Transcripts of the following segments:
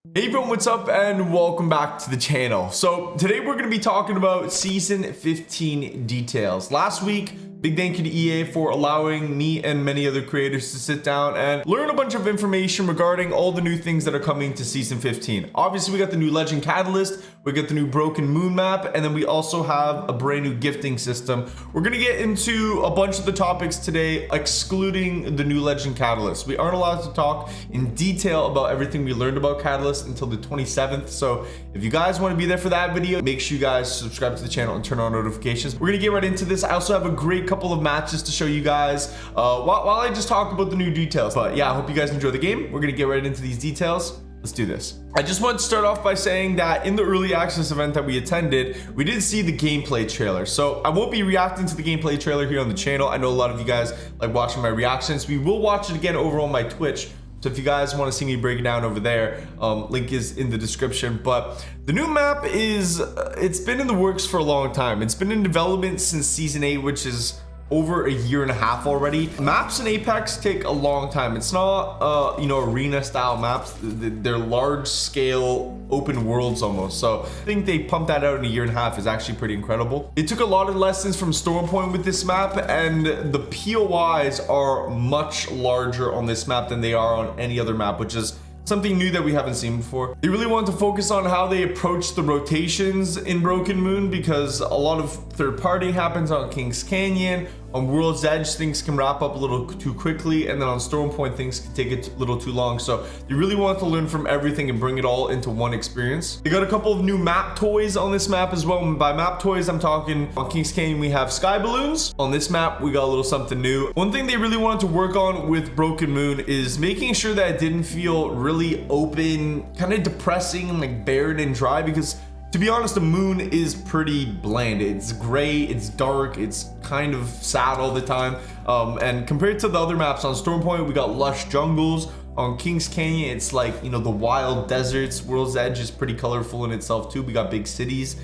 Hey everyone, what's up and welcome back to the channel. So today we're going to be talking about season 15 details. Last week, big thank you to EA for allowing me and many other creators to sit down and learn a bunch of information regarding all the new things that are coming to season 15. Obviously, we got the new Legend Catalyst, we got the new Broken Moon map, and then we also have a brand new gifting system. We're going to get into a bunch of the topics today, excluding the new Legend Catalyst. We aren't allowed to talk in detail about everything we learned about Catalyst until the 27th. So if you guys want to be there for that video, make sure you guys subscribe to the channel and turn on notifications. We're going to get right into this. I also have a great couple of matches to show you guys while I just talk about the new details. But yeah, I hope you guys enjoy the game. We're going to get right into these details. Let's do this. I just want to start off by saying that in the early access event that we attended, we did see the gameplay trailer. So I won't be reacting to the gameplay trailer here on the channel. I know a lot of you guys like watching my reactions. We will watch it again over on my Twitch. So if you guys want to see me break it down over there, link is in the description. But the new map it's been in the works for a long time. It's been in development since season 8, which is over a year and a half already. Maps in Apex take a long time. It's not arena style maps. They're large scale open worlds almost. So I think they pumped that out in a year and a half is actually pretty incredible. They took a lot of lessons from Stormpoint with this map, and the POIs are much larger on this map than they are on any other map, which is something new that we haven't seen before. They really want to focus on how they approach the rotations in Broken Moon, because a lot of third party happens on Kings Canyon. On World's Edge, things can wrap up a little too quickly, and then on Stormpoint, things can take a little too long. So you really want to learn from everything and bring it all into one experience. They got a couple of new map toys on this map as well. And by map toys, I'm talking on Kings Canyon, we have sky balloons. On this map, we got a little something new. One thing they really wanted to work on with Broken Moon is making sure that it didn't feel really open, kind of depressing and like barren and dry, because to be honest, the moon is pretty bland. It's gray, it's dark, it's kind of sad all the time. And compared to the other maps on Stormpoint, we got lush jungles. On Kings Canyon, it's like, the wild deserts. World's Edge is pretty colorful in itself too. We got big cities.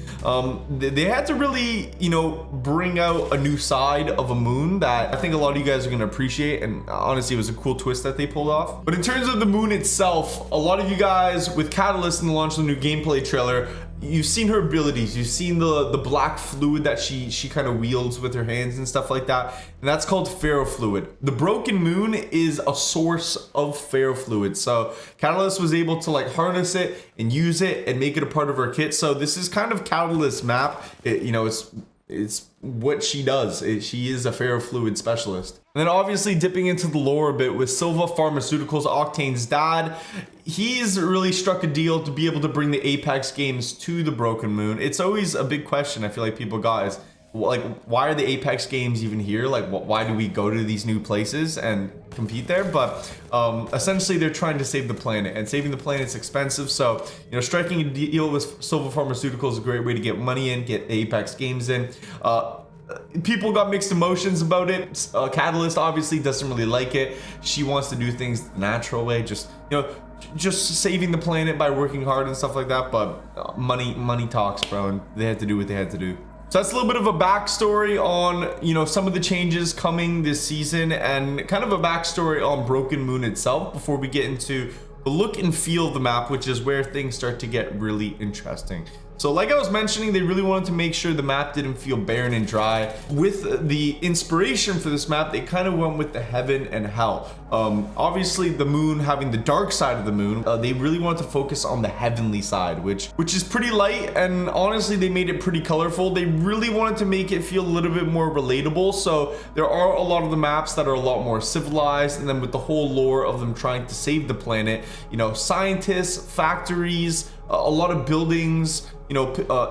They had to really, bring out a new side of a moon that I think a lot of you guys are going to appreciate. And honestly, it was a cool twist that they pulled off. But in terms of the moon itself, a lot of you guys with Catalyst and the launch of the new gameplay trailer, you've seen her abilities, you've seen the black fluid that she kind of wields with her hands and stuff like that, and that's called ferrofluid. The Broken Moon is a source of ferrofluid, so Catalyst was able to like harness it and use it and make it a part of her kit. So this is kind of Catalyst's map. It's what she does. She is a ferrofluid specialist. And then obviously dipping into the lore a bit with Silva Pharmaceuticals, Octane's dad, he's really struck a deal to be able to bring the Apex games to the Broken Moon. It's always a big question I feel like people got is, like, why are the Apex games even here? Like, why do we go to these new places and compete there? But essentially they're trying to save the planet, and saving the planet's expensive. So, striking a deal with Silva Pharmaceuticals is a great way to get money in, get Apex games in. People got mixed emotions about it. Catalyst obviously doesn't really like it. She wants to do things the natural way, just saving the planet by working hard and stuff like that. But money talks, bro, and they had to do what they had to do. So that's a little bit of a backstory on, some of the changes coming this season, and kind of a backstory on Broken Moon itself before we get into the look and feel of the map, which is where things start to get really interesting. So like I was mentioning, they really wanted to make sure the map didn't feel barren and dry. With the inspiration for this map, they kind of went with the heaven and hell. Obviously the moon having the dark side of the moon, they really wanted to focus on the heavenly side, which is pretty light, and honestly they made it pretty colorful. They really wanted to make it feel a little bit more relatable. So there are a lot of the maps that are a lot more civilized, and then with the whole lore of them trying to save the planet, scientists, factories, a lot of buildings,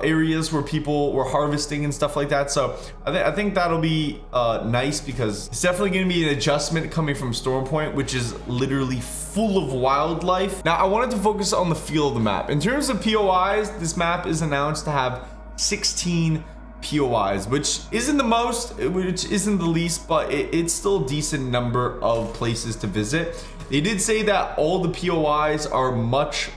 areas where people were harvesting and stuff like that. So I think that'll be nice, because it's definitely going to be an adjustment coming from Stormpoint, which is literally full of wildlife. Now I wanted to focus on the feel of the map. In terms of POIs, this map is announced to have 16 POIs, which isn't the most, which isn't the least, but it's still a decent number of places to visit. They did say that all the POIs are much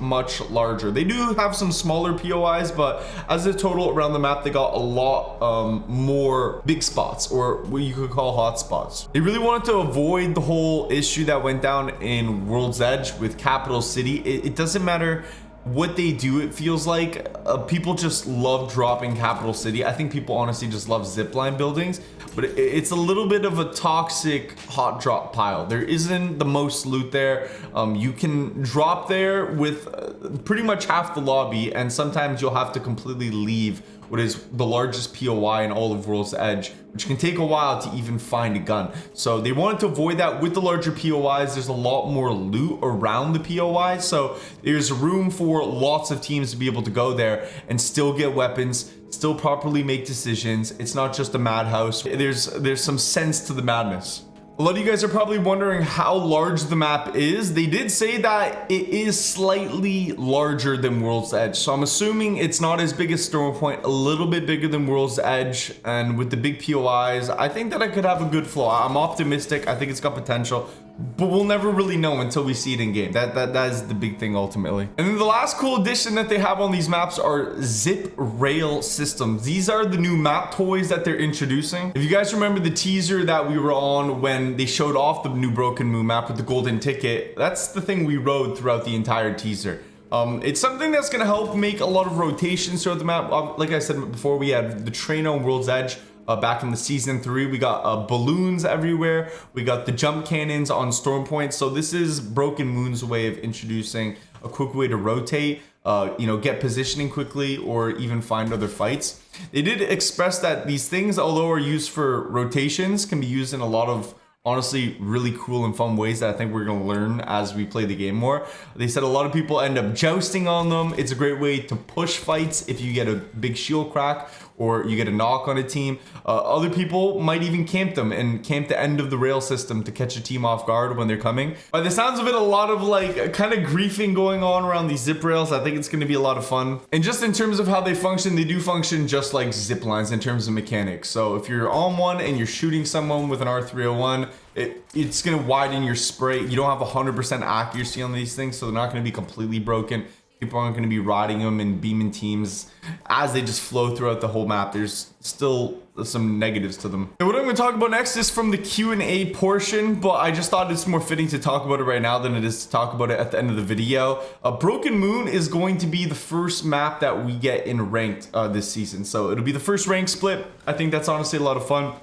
larger. They do have some smaller POIs, but as a total around the map, they got a lot more big spots, or what you could call hot spots. They really wanted to avoid the whole issue that went down in World's Edge with Capital City. It doesn't matter what they do, it feels like people just love dropping Capital City. I think people honestly just love zipline buildings, but it's a little bit of a toxic hot drop pile. There isn't the most loot there. You can drop there with pretty much half the lobby, and sometimes you'll have to completely leave what is the largest POI in all of World's Edge, which can take a while to even find a gun. So they wanted to avoid that with the larger POIs. There's a lot more loot around the POIs, so there's room for lots of teams to be able to go there and still get weapons, still properly make decisions. It's not just a madhouse. There's some sense to the madness. A lot of you guys are probably wondering how large the map is. They did say that it is slightly larger than World's Edge. So I'm assuming it's not as big as Stormpoint, a little bit bigger than World's Edge. And with the big POIs, I think that I could have a good flow. I'm optimistic. I think it's got potential, but we'll never really know until we see it in game. That is the big thing ultimately. And then the last cool addition that they have on these maps are zip rail systems. These are the new map toys that they're introducing. If you guys remember the teaser that we were on when they showed off the new Broken Moon map with the golden ticket, that's the thing we rode throughout the entire teaser. It's something that's going to help make a lot of rotations throughout the map. Like I said before, we had the train on World's Edge. Back in the season 3, we got balloons everywhere. We got the jump cannons on Stormpoint. So this is Broken Moon's way of introducing a quick way to rotate, get positioning quickly, or even find other fights. They did express that these things, although are used for rotations, can be used in a lot of honestly really cool and fun ways that I think we're going to learn as we play the game more. They said a lot of people end up jousting on them. It's a great way to push fights if you get a big shield crack or you get a knock on a team. Other people might even camp them and camp the end of the rail system to catch a team off guard when they're coming. By the sounds of it, a lot of like kind of griefing going on around these zip rails. I think it's going to be a lot of fun. And just in terms of how they function, they do function just like zip lines in terms of mechanics. So if you're on one and you're shooting someone with an R301, it's going to widen your spray. You don't have 100% accuracy on these things, so they're not going to be completely broken. People aren't going to be riding them and beaming teams as they just flow throughout the whole map. There's still some negatives to them. And what I'm going to talk about next is from the Q&A portion, but I just thought it's more fitting to talk about it right now than it is to talk about it at the end of the video. Broken Moon is going to be the first map that we get in ranked this season. So it'll be the first rank split. I think that's honestly a lot of fun.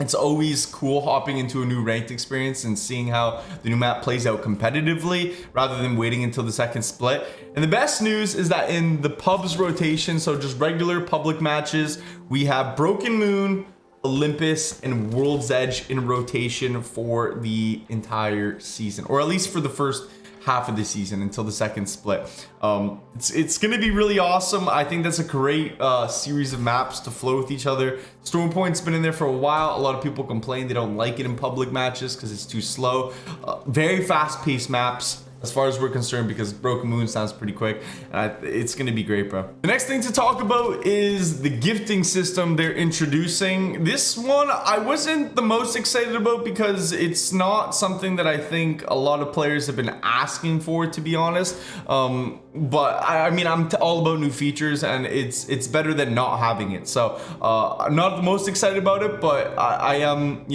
It's always cool hopping into a new ranked experience and seeing how the new map plays out competitively rather than waiting until the second split. And the best news is that in the pubs rotation, so just regular public matches, we have Broken Moon, Olympus, and World's Edge in rotation for the entire season, or at least for the first half of the season until the second split. It's going to be really awesome. I think that's a great series of maps to flow with each other. Stormpoint's been in there for a while. A lot of people complain they don't like it in public matches because it's too slow. Very fast-paced maps as far as we're concerned, because Broken Moon sounds pretty quick. It's gonna be great, bro. The next thing to talk about is the gifting system they're introducing. This one I wasn't the most excited about because it's not something that I think a lot of players have been asking for, to be honest. But I mean, I'm all about new features, and it's better than not having it. So I'm not the most excited about it, but I am,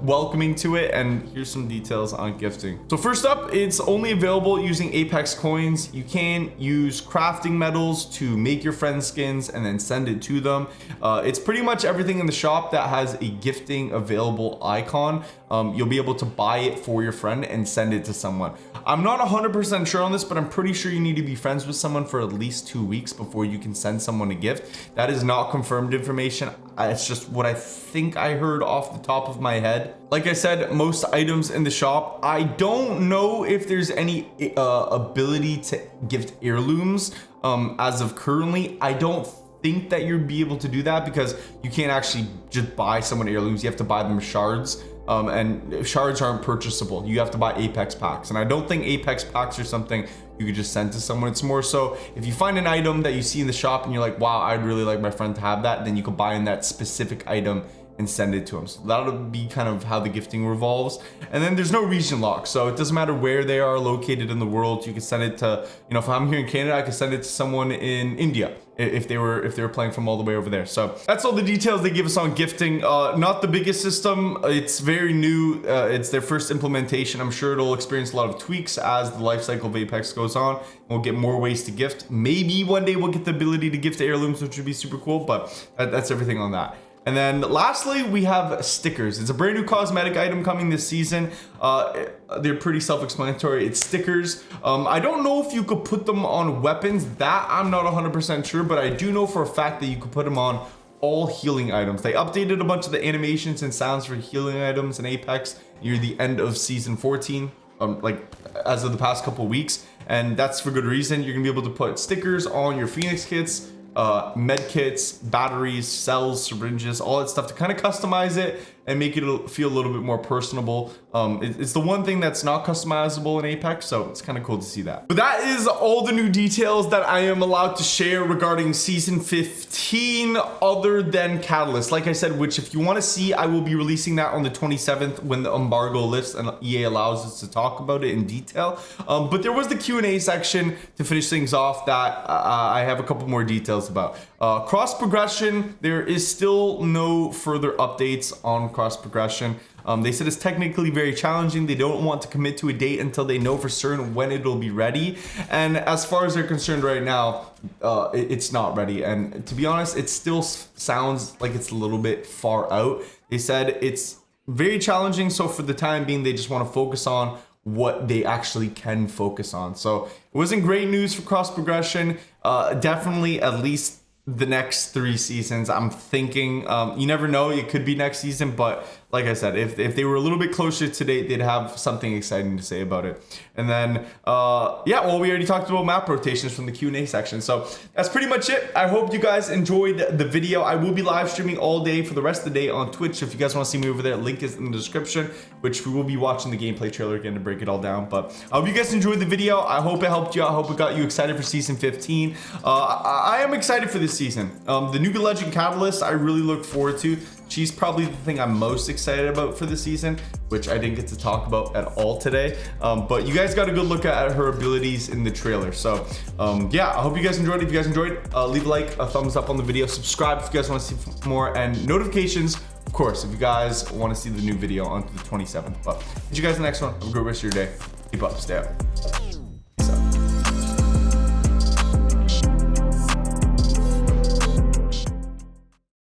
welcoming to it. And here's some details on gifting. So first up, it's only available using Apex coins. You can use crafting metals to make your friends skins and then send it to them. It's pretty much everything in the shop that has a gifting available icon. You'll be able to buy it for your friend and send it to someone. I'm not 100% sure on this, but I'm pretty sure you need to be friends with someone for at least 2 weeks before you can send someone a gift. That is not confirmed information. It's just what I think I heard off the top of my head. Like I said, most items in the shop, I don't know if there's any ability to gift heirlooms as of currently. I don't think that you'd be able to do that because you can't actually just buy someone heirlooms. You have to buy them shards and shards aren't purchasable. You have to buy Apex packs, and I don't think Apex packs are something you could just send to someone. It's more so if you find an item that you see in the shop and you're like, wow, I'd really like my friend to have that, then you can buy in that specific item and send it to them. So that'll be kind of how the gifting revolves. And then there's no region lock, so it doesn't matter where they are located in the world. You can send it to, you know, if I'm here in Canada, I can send it to someone in India if they were playing from all the way over there. So that's all the details they give us on gifting. Not the biggest system. It's very new. It's their first implementation. I'm sure it'll experience a lot of tweaks as the life cycle of Apex goes on. We'll get more ways to gift. Maybe one day we'll get the ability to gift heirlooms, which would be super cool, but that's everything on that. And then lastly, we have stickers. It's a brand new cosmetic item coming this season. They're pretty self-explanatory. It's stickers. I don't know if you could put them on weapons. That I'm not 100% sure, but I do know for a fact that you could put them on all healing items. They updated a bunch of the animations and sounds for healing items in Apex near the end of season 14, like as of the past couple weeks. And that's for good reason. You're gonna be able to put stickers on your Phoenix kits, med kits, batteries, cells, syringes, all that stuff to kind of customize it and make it feel a little bit more personable. It's the one thing that's not customizable in Apex, so it's kind of cool to see that. But that is all the new details that I am allowed to share regarding season 15 other than Catalyst. Like I said, which if you want to see, I will be releasing that on the 27th when the embargo lifts and EA allows us to talk about it in detail. But there was the Q&A section to finish things off that I have a couple more details about. Cross progression, there is still no further updates on cross progression. They said it's technically very challenging. They don't want to commit to a date until they know for certain when it'll be ready. And as far as they're concerned right now, it's not ready. And to be honest, it still sounds like it's a little bit far out. They said it's very challenging. So for the time being, they just want to focus on what they actually can focus on. So it wasn't great news for cross progression. Definitely at least the next 3 seasons. I'm thinking, you never know, it could be next season, but like I said, if they were a little bit closer to date, they'd have something exciting to say about it. And then, yeah, well, we already talked about map rotations from the Q&A section. So that's pretty much it. I hope you guys enjoyed the video. I will be live streaming all day for the rest of the day on Twitch. If you guys want to see me over there, link is in the description, which we will be watching the gameplay trailer again to break it all down. But I hope you guys enjoyed the video. I hope it helped you. I hope it got you excited for season 15. I am excited for this season. The new Legend Catalyst, I really look forward to. She's probably the thing I'm most excited about for the season, which I didn't get to talk about at all today. But you guys got a good look at her abilities in the trailer. So yeah, I hope you guys enjoyed. If you guys enjoyed, leave a like, a thumbs up on the video, subscribe if you guys want to see more, and notifications, of course, if you guys want to see the new video on the 27th. But see you guys in the next one. Have a great rest of your day. Keep up, stay up.